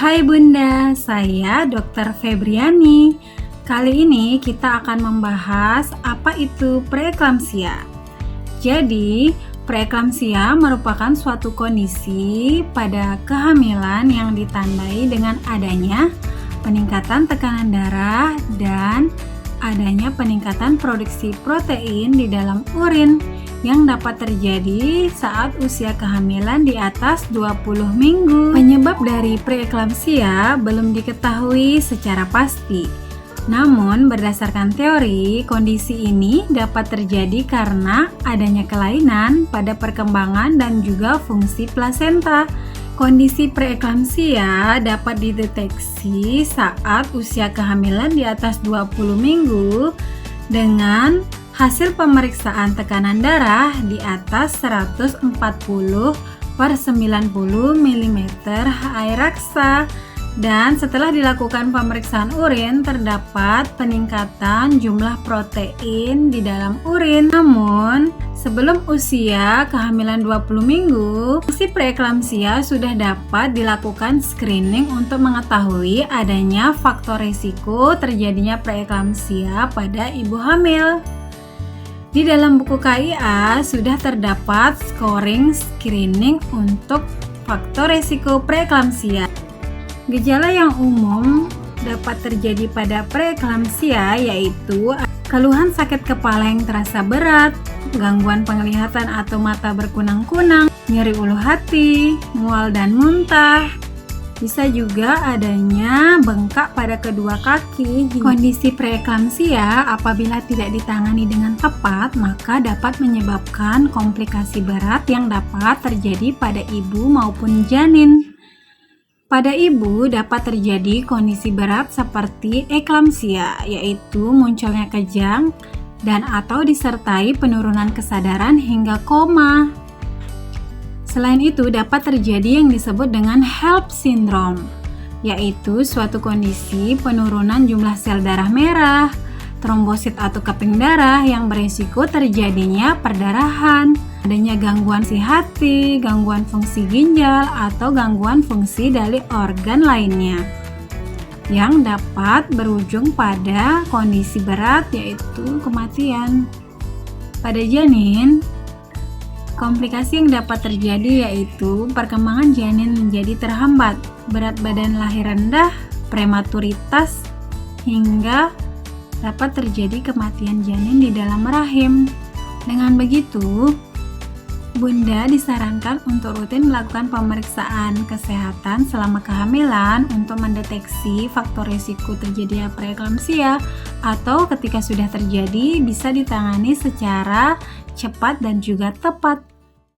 Hai Bunda, saya Dr. Febriani. Kali ini kita akan membahas apa itu preeklamsia. Jadi, preeklamsia merupakan suatu kondisi pada kehamilan yang ditandai dengan adanya peningkatan tekanan darah dan adanya peningkatan produksi protein di dalam urin yang dapat terjadi saat usia kehamilan di atas 20 minggu. Penyebab dari preeklamsia belum diketahui secara pasti. Namun, berdasarkan teori, kondisi ini dapat terjadi karena adanya kelainan pada perkembangan dan juga fungsi plasenta. Kondisi preeklamsia dapat dideteksi saat usia kehamilan di atas 20 minggu dengan hasil pemeriksaan tekanan darah di atas 140/90 mm Hi raksa, dan setelah dilakukan pemeriksaan urin terdapat peningkatan jumlah protein di dalam urin. Namun, sebelum usia kehamilan 20 minggu, si preeklamsia sudah dapat dilakukan screening untuk mengetahui adanya faktor risiko terjadinya preeklamsia pada ibu hamil. Di dalam buku KIA sudah terdapat scoring screening untuk faktor risiko preeklamsia. Gejala yang umum dapat terjadi pada preeklamsia yaitu keluhan sakit kepala yang terasa berat, gangguan penglihatan atau mata berkunang-kunang, nyeri ulu hati, mual dan muntah. Bisa juga adanya bengkak pada kedua kaki. Kondisi preeklamsia apabila tidak ditangani dengan tepat maka dapat menyebabkan komplikasi berat yang dapat terjadi pada ibu maupun janin. Pada ibu dapat terjadi kondisi berat seperti eklamsia, yaitu munculnya kejang dan atau disertai penurunan kesadaran hingga koma. Selain itu, dapat terjadi yang disebut dengan HELLP syndrome, yaitu suatu kondisi penurunan jumlah sel darah merah, trombosit atau keping darah yang berisiko terjadinya perdarahan, adanya gangguan fungsi hati, gangguan fungsi ginjal, atau gangguan fungsi dari organ lainnya, yang dapat berujung pada kondisi berat yaitu kematian. Pada janin, komplikasi yang dapat terjadi yaitu perkembangan janin menjadi terhambat, berat badan lahir rendah, prematuritas, hingga dapat terjadi kematian janin di dalam rahim. Dengan begitu, Bunda disarankan untuk rutin melakukan pemeriksaan kesehatan selama kehamilan untuk mendeteksi faktor risiko terjadinya preeklamsia, atau ketika sudah terjadi bisa ditangani secara cepat dan juga tepat.